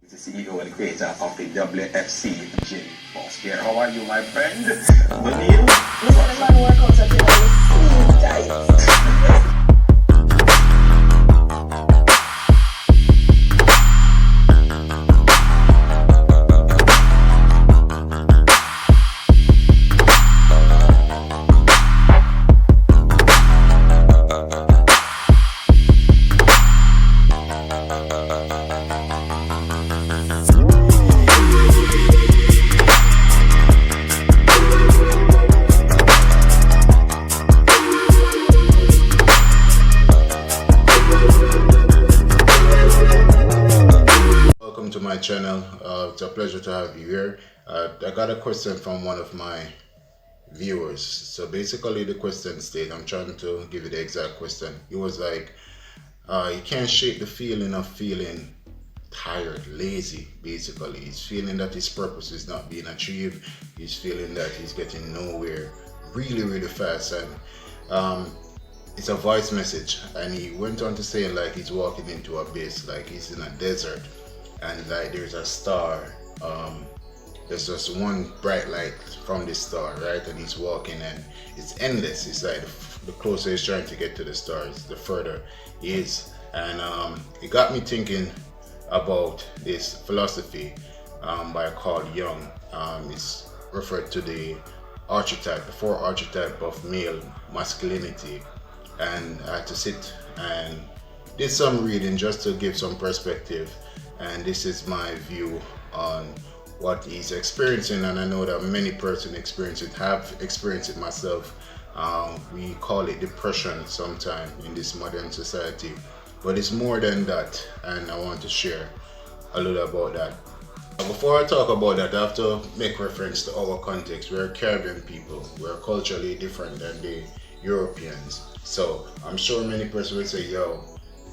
the CEO and creator of the WFC Gym Boss Here. How are you, my friend? Neil? Welcome to my channel. It's a pleasure to have you here. I got a question from one of my viewers. So basically the question stated, I'm trying to give you the exact question. It was like, he can't shake the feeling of feeling tired, lazy, basically. He's feeling that his purpose is not being achieved. He's feeling that he's getting nowhere really fast. And it's a voice message. And he went on to say like he's walking into a abyss, like he's in a desert. And like there's a star, there's just one bright light from the star, right? And he's walking and it's endless. It's like the closer he's trying to get to the stars, the further he is. And it got me thinking about this philosophy by Carl Jung. It's referred to the archetype, the four archetype of male masculinity. And I had to sit and did some reading just to give some perspective. And this is my view on what he's experiencing, and I know that many persons experience it, have experienced it myself. We call it depression sometimes in this modern society, but it's more than that, and I want to share a little about that. Before I talk about that, I have to make reference to our context. We're Caribbean people, we're culturally different than the Europeans, so I'm sure many persons will say, yo,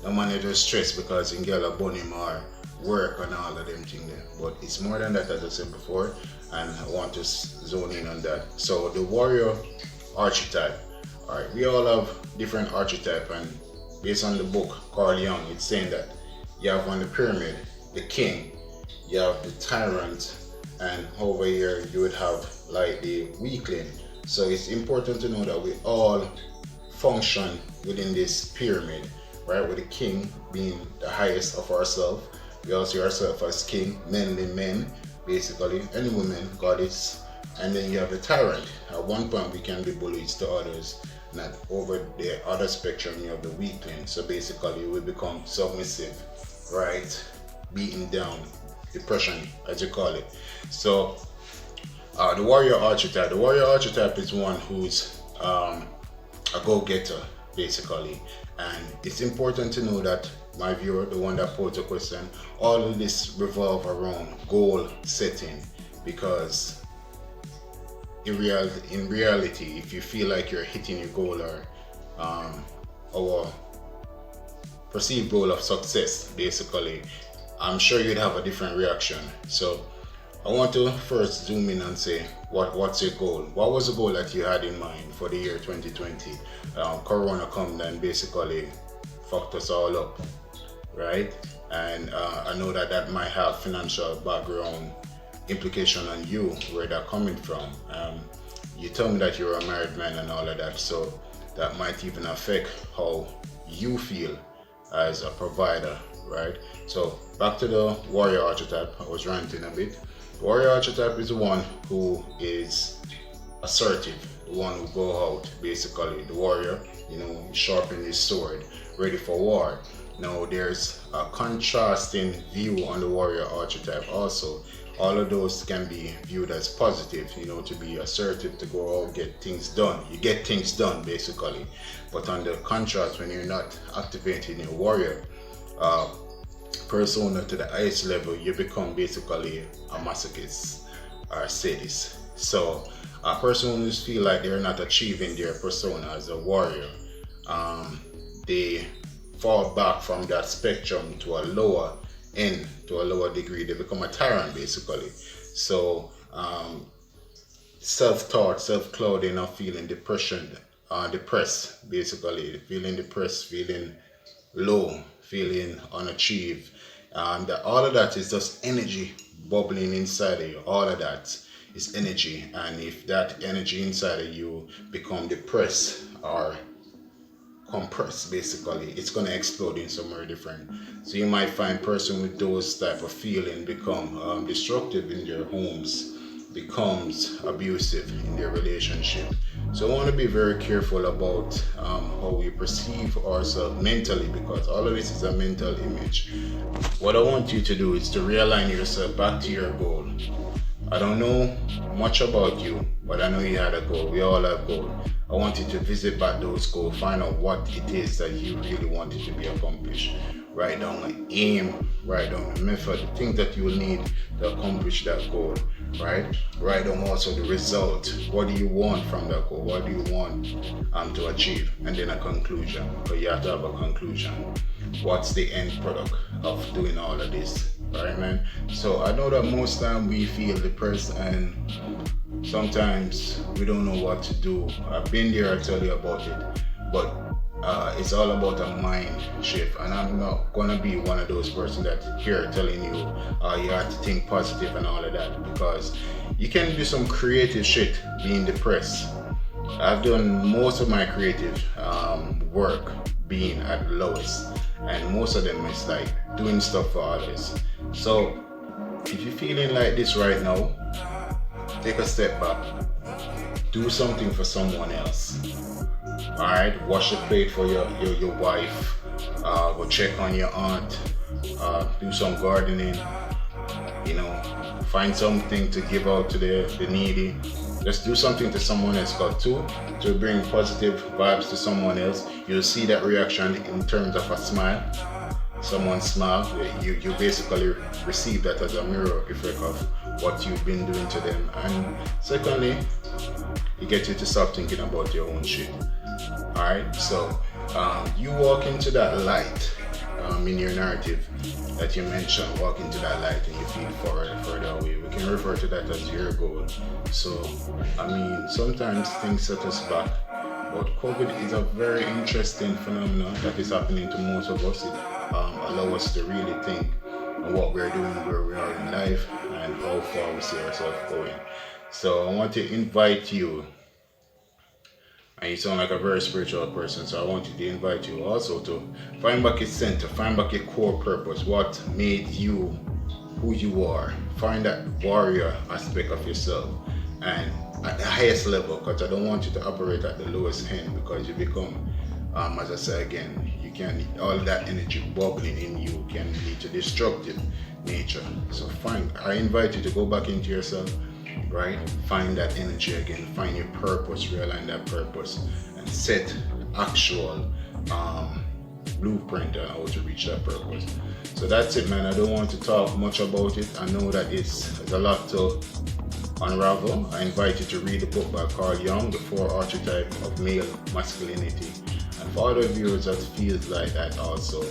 no man is just stressed because in Gala Bonimar work and all of them things there. But it's more than that, as I said before, and I want to zone in on that. So the warrior archetype. Alright, we all have different archetype, and based on the book Carl Jung, it's saying that you have on the pyramid the king, you have the tyrant, and over here you would have like the weakling. So it's important to know that we all function within this pyramid, right? With the king being the highest of ourselves. We also see ourselves as king, mainly men, basically, and women, goddess. And then you have the tyrant. At one point we can be bullies to others. Not over the other spectrum, you have the weakling. So basically we become submissive, right? Beaten down, depression, as you call it. So the warrior archetype. The warrior archetype is one who's a go-getter, basically. And it's important to know that my viewer, the one that posed the question, all of this revolve around goal setting, because in reality, if you feel like you're hitting your goal or our perceived goal of success, basically, I'm sure you'd have a different reaction. So I want to first zoom in and say, what's your goal? What was the goal that you had in mind for the year 2020? Corona come and basically fucked us all up, right? And I know that might have financial background implication on you, where that coming from. You told me that you're a married man and all of that, so that might even affect how you feel as a provider, right? So back to the warrior archetype. I was ranting a bit. Warrior archetype is the one who is assertive, the one who go out, basically the warrior, sharpen his sword, ready for war. Now there's a contrasting view on the warrior archetype also. All of those can be viewed as positive, to be assertive, to go out, get things done. You get things done, basically. But on the contrast, when you're not activating your warrior persona to the highest level, you become basically a masochist or a sadist. So a person who feel like they're not achieving their persona as a warrior, they fall back from that spectrum to a lower end, to a lower degree. They become a tyrant, basically. So self-thought, self-clouding, or feeling depressed, basically, feeling depressed, feeling low, feeling unachieved, All of that is just energy bubbling inside of you. All of that is energy, and if that energy inside of you become depressed or compressed, basically it's going to explode in somewhere different. So you might find person with those type of feeling become destructive in their homes, becomes abusive in their relationship. So I want to be very careful about how we perceive ourselves mentally, because all of this is a mental image. What I want you to do is to realign yourself back to your goal. I don't know much about you, but I know you had a goal. We all have goals. I want you to visit back those goals, find out what it is that you really wanted to be accomplished. Write down an aim, write down a method, the things that you will need to accomplish that goal, right? Write down also the result. What do you want from that goal? What do you want to achieve? And then a conclusion, because you have to have a conclusion. What's the end product of doing all of this? Right, man? So I know that most time we feel depressed and sometimes we don't know what to do. I've been there, I tell you about it, but it's all about a mind shift, and I'm not gonna be one of those persons that here telling you you have to think positive and all of that, because you can do some creative shit being depressed. I've done most of my creative work being at the lowest, and most of them is like doing stuff for others. So if you're feeling like this right now, take a step back, do something for someone else. Alright, wash the plate for your wife, go check on your aunt, do some gardening, find something to give out to the needy. Just do something to someone else, got to bring positive vibes to someone else. You'll see that reaction in terms of a smile. Someone smile, you basically receive that as a mirror effect of what you've been doing to them. And secondly, it gets you to stop thinking about your own shit. Alright, so you walk into that light in your narrative that you mentioned, walk into that light and you feel further away. We can refer to that as your goal. So, sometimes things set us back, but COVID is a very interesting phenomenon that is happening to most of us. It allows us to really think on what we're doing, where we are in life, and how far we see ourselves going. So I want to invite you, and you sound like a very spiritual person, so I want to invite you also to find back your center, find back your core purpose, what made you who you are. Find that warrior aspect of yourself, and at the highest level, because I don't want you to operate at the lowest end, because you become, as I say again, all that energy bubbling in you can lead to destructive nature. So I invite you to go back into yourself, right? Find that energy again, find your purpose, realign that purpose, and set actual blueprint on how to reach that purpose. So that's it, man. I don't want to talk much about it. I know that there's a lot to unravel. I invite you to read the book by Carl Jung, The 4 Archetypes of Male Masculinity. And for other viewers that feels like that also,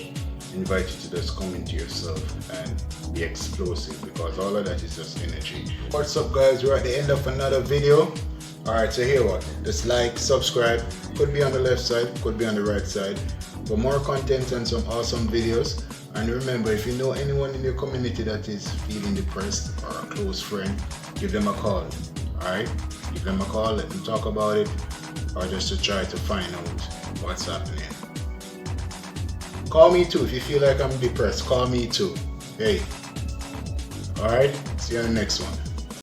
invite you to just come into yourself and be explosive, because all of that is just energy. What's up, guys? We're at the end of another video. Alright, so here what? Just like, subscribe. Could be on the left side, could be on the right side, for more content and some awesome videos. And remember, if you know anyone in your community that is feeling depressed, or a close friend, give them a call. Alright? Give them a call, let them talk about it, or just to try to find out what's happening. Call me too if you feel like I'm depressed. Call me too. Hey. Alright? See you on the next one.